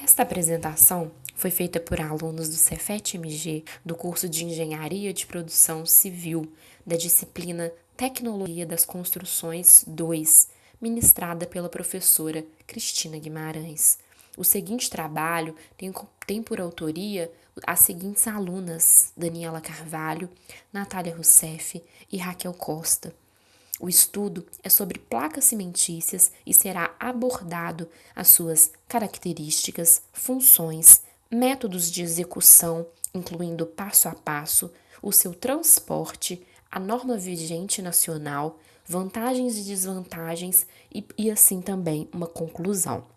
Esta apresentação foi feita por alunos do Cefet-MG do curso de Engenharia de Produção Civil, da disciplina Tecnologia das Construções 2, ministrada pela professora Cristina Guimarães. O seguinte trabalho tem por autoria as seguintes alunas: Daniela Carvalho, Natália Rousseff e Raquel Costa. O estudo é sobre placas cimentícias e será abordado as suas características, funções, métodos de execução, incluindo passo a passo, o seu transporte, a norma vigente nacional, vantagens e desvantagens e assim também uma conclusão.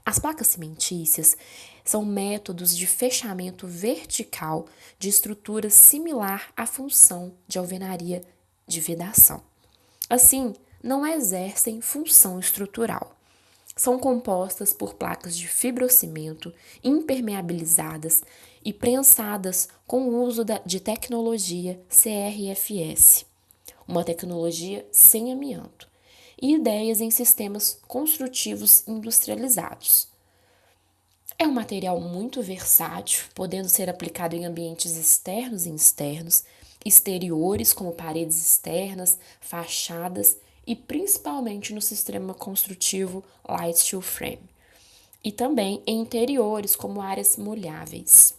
As placas cimentícias são métodos de fechamento vertical de estrutura similar à função de alvenaria de vedação. Assim, não exercem função estrutural. São compostas por placas de fibrocimento impermeabilizadas e prensadas com o uso de tecnologia CRFS, uma tecnologia sem amianto, e ideias em sistemas construtivos industrializados. É um material muito versátil, podendo ser aplicado em ambientes externos e externos, exteriores como paredes externas, fachadas e principalmente no sistema construtivo Light Steel Frame, e também em interiores como áreas molháveis.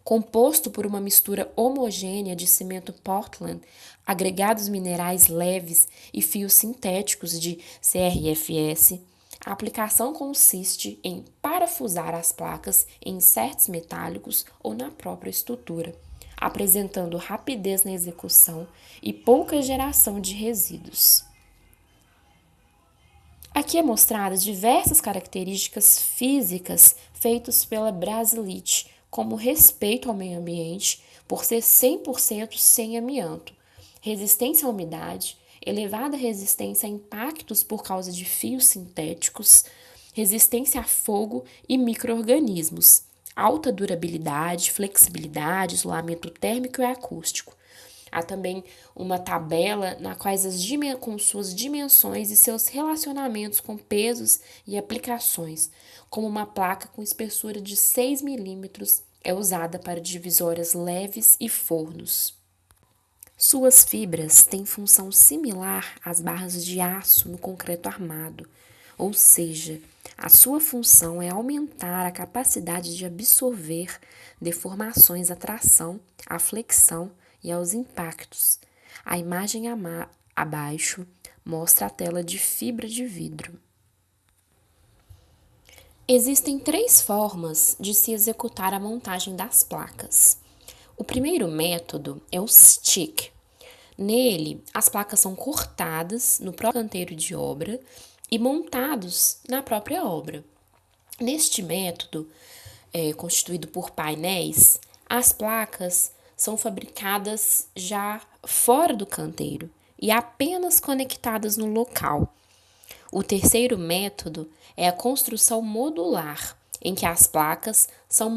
Composto por uma mistura homogênea de cimento Portland, agregados minerais leves e fios sintéticos de CRFS, a aplicação consiste em parafusar as placas em insertos metálicos ou na própria estrutura, apresentando rapidez na execução e pouca geração de resíduos. Aqui é mostradas diversas características físicas feitas pela Brasilite, como respeito ao meio ambiente, por ser 100% sem amianto, resistência à umidade, elevada resistência a impactos por causa de fios sintéticos, resistência a fogo e micro-organismos, alta durabilidade, flexibilidade, isolamento térmico e acústico. Há também uma tabela na qual com suas dimensões e seus relacionamentos com pesos e aplicações, como uma placa com espessura de 6 milímetros é usada para divisórias leves e fornos. Suas fibras têm função similar às barras de aço no concreto armado, ou seja, a sua função é aumentar a capacidade de absorver deformações à tração, à flexão e aos impactos. A imagem abaixo mostra a tela de fibra de vidro. Existem 3 formas de se executar a montagem das placas. O primeiro método é o stick. Nele, as placas são cortadas no próprio canteiro de obra e montados na própria obra. Neste método, constituído por painéis, as placas são fabricadas já fora do canteiro e apenas conectadas no local. O terceiro método é a construção modular, em que as placas são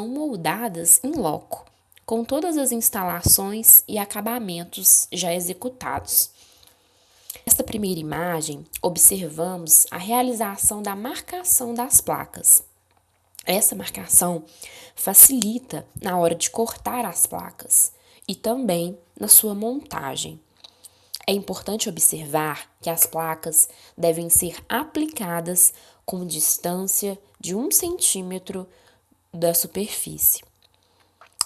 moldadas em loco, com todas as instalações e acabamentos já executados. Nesta primeira imagem, observamos a realização da marcação das placas. Essa marcação facilita na hora de cortar as placas e também na sua montagem. É importante observar que as placas devem ser aplicadas com distância de 1 centímetro da superfície.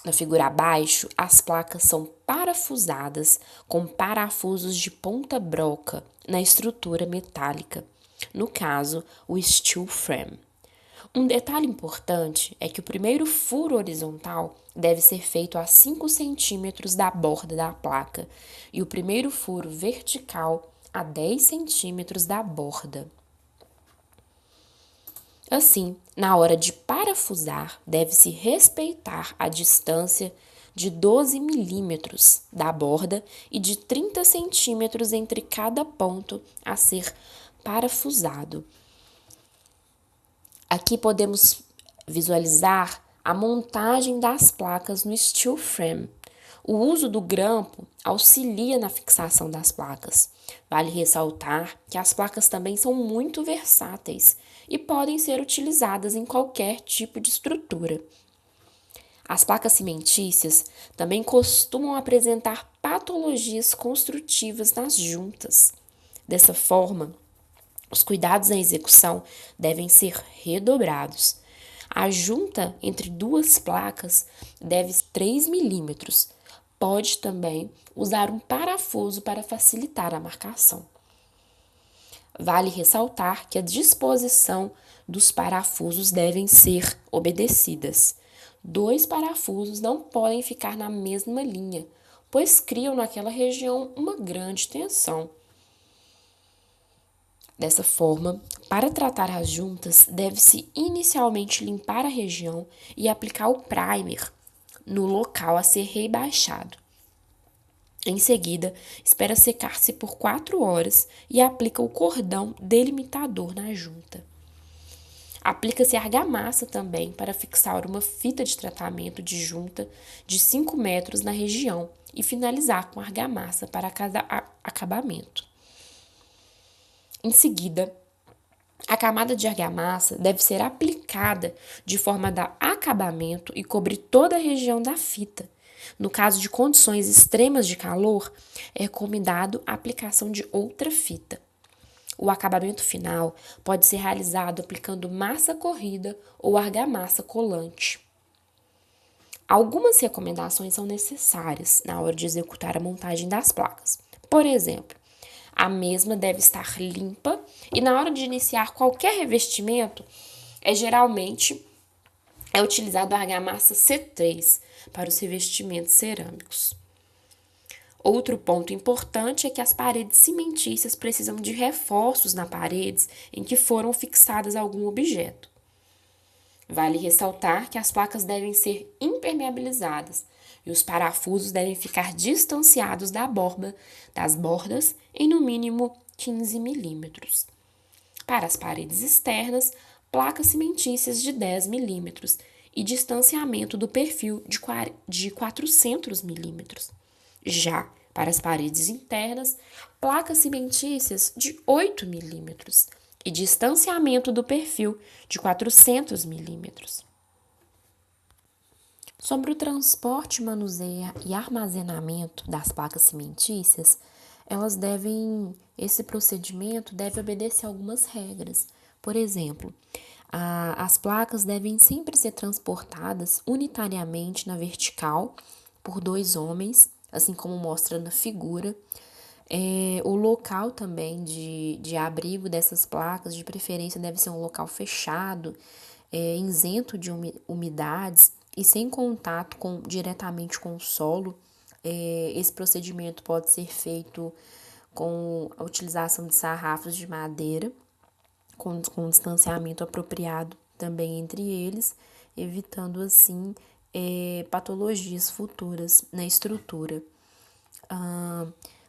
Na figura abaixo, as placas são parafusadas com parafusos de ponta broca na estrutura metálica, no caso, o steel frame. Um detalhe importante é que o primeiro furo horizontal deve ser feito a 5 centímetros da borda da placa e o primeiro furo vertical a 10 centímetros da borda. Assim, na hora de parafusar, deve-se respeitar a distância de 12 milímetros da borda e de 30 centímetros entre cada ponto a ser parafusado. Aqui podemos visualizar a montagem das placas no steel frame. O uso do grampo auxilia na fixação das placas. Vale ressaltar que as placas também são muito versáteis e podem ser utilizadas em qualquer tipo de estrutura. As placas cimentícias também costumam apresentar patologias construtivas nas juntas. Dessa forma, os cuidados na execução devem ser redobrados. A junta entre duas placas deve ser 3 milímetros. Pode também usar um parafuso para facilitar a marcação. Vale ressaltar que a disposição dos parafusos devem ser obedecidas. 2 parafusos não podem ficar na mesma linha, pois criam naquela região uma grande tensão. Dessa forma, para tratar as juntas, deve-se inicialmente limpar a região e aplicar o primer no local a ser rebaixado. Em seguida, espera secar-se por 4 horas e aplica o cordão delimitador na junta. Aplica-se argamassa também para fixar uma fita de tratamento de junta de 5 metros na região e finalizar com argamassa para cada acabamento. Em seguida, a camada de argamassa deve ser aplicada de forma a dar acabamento e cobrir toda a região da fita. No caso de condições extremas de calor, é recomendado a aplicação de outra fita. O acabamento final pode ser realizado aplicando massa corrida ou argamassa colante. Algumas recomendações são necessárias na hora de executar a montagem das placas. Por exemplo, a mesma deve estar limpa e na hora de iniciar qualquer revestimento, geralmente é utilizado a argamassa C3 para os revestimentos cerâmicos. Outro ponto importante é que as paredes cimentícias precisam de reforços nas paredes em que foram fixadas algum objeto. Vale ressaltar que as placas devem ser impermeabilizadas e os parafusos devem ficar distanciados das bordas em no mínimo 15 milímetros. Para as paredes externas, placas cimentícias de 10 milímetros e distanciamento do perfil de 400 milímetros. Já para as paredes internas, placas cimentícias de 8 milímetros e distanciamento do perfil de 400 milímetros. Sobre o transporte, manuseio e armazenamento das placas cimentícias, esse procedimento deve obedecer algumas regras. Por exemplo, as placas devem sempre ser transportadas unitariamente na vertical por 2 homens, assim como mostra na figura. O local também de abrigo dessas placas, de preferência, deve ser um local fechado, isento de umidades e sem contato diretamente com o solo. Esse procedimento pode ser feito com a utilização de sarrafos de madeira, com distanciamento apropriado também entre eles, evitando assim patologias futuras na estrutura.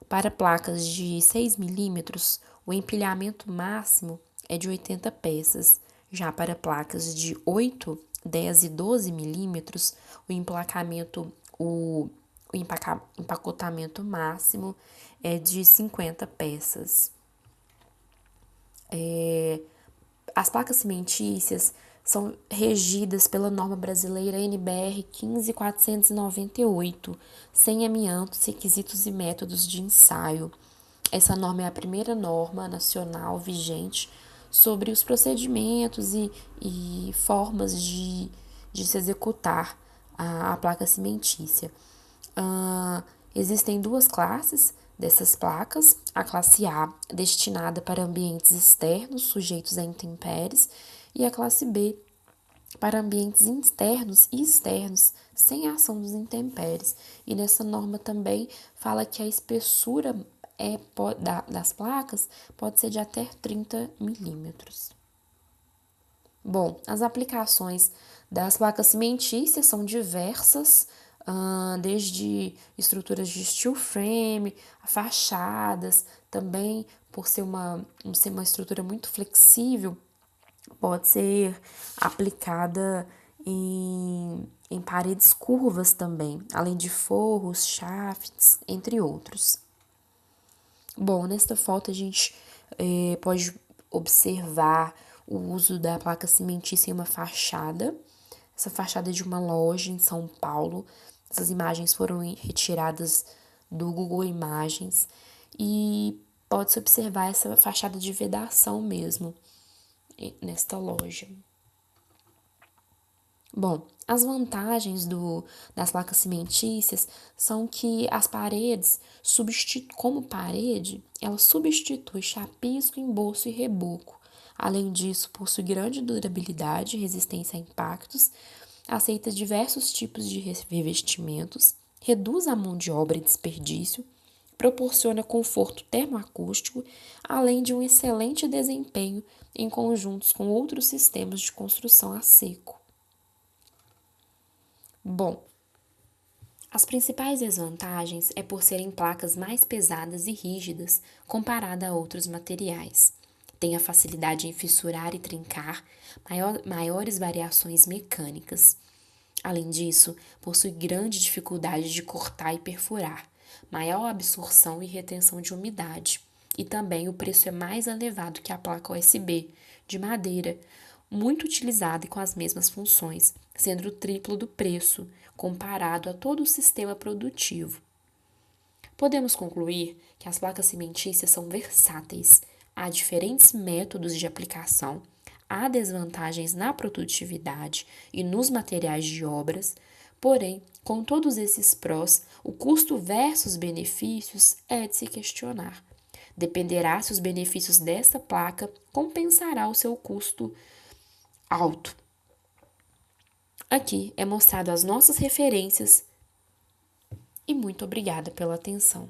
Para placas de 6 milímetros, o empilhamento máximo é de 80 peças. Já para placas de 8, 10 e 12 milímetros, o empacotamento máximo é de 50 peças. As placas cimentícias são regidas pela norma brasileira NBR 15498, sem amiantos, requisitos e métodos de ensaio. Essa norma é a primeira norma nacional vigente sobre os procedimentos e formas de se executar a placa cimentícia. Existem 2 classes dessas placas: a classe A, destinada para ambientes externos sujeitos a intempéries, e a classe B, para ambientes internos e externos sem ação dos intempéries. E nessa norma também fala que a espessura das placas pode ser de até 30 milímetros. Bom, as aplicações das placas cimentícias são diversas, desde estruturas de steel frame, fachadas, também por ser uma estrutura muito flexível, pode ser aplicada em paredes curvas também, além de forros, shafts, entre outros. Bom, nesta foto a gente pode observar o uso da placa cimentícia em uma fachada. Essa fachada é de uma loja em São Paulo. Essas imagens foram retiradas do Google Imagens e pode-se observar essa fachada de vedação mesmo nesta loja. Bom, as vantagens das placas cimentícias são que as paredes, como parede, ela substitui chapisco, embolso e reboco. Além disso, possui grande durabilidade e resistência a impactos, aceita diversos tipos de revestimentos, reduz a mão de obra e desperdício, proporciona conforto termoacústico, além de um excelente desempenho em conjuntos com outros sistemas de construção a seco. Bom, as principais desvantagens é por serem placas mais pesadas e rígidas comparada a outros materiais. Tem a facilidade em fissurar e trincar, maiores variações mecânicas. Além disso, possui grande dificuldade de cortar e perfurar, maior absorção e retenção de umidade. E também o preço é mais elevado que a placa USB, de madeira, muito utilizada e com as mesmas funções, sendo o triplo do preço, comparado a todo o sistema produtivo. Podemos concluir que as placas cimentícias são versáteis, há diferentes métodos de aplicação, há desvantagens na produtividade e nos materiais de obras, porém, com todos esses prós, o custo versus benefícios é de se questionar. Dependerá se os benefícios desta placa compensará o seu custo alto. Aqui é mostrado as nossas referências e muito obrigada pela atenção.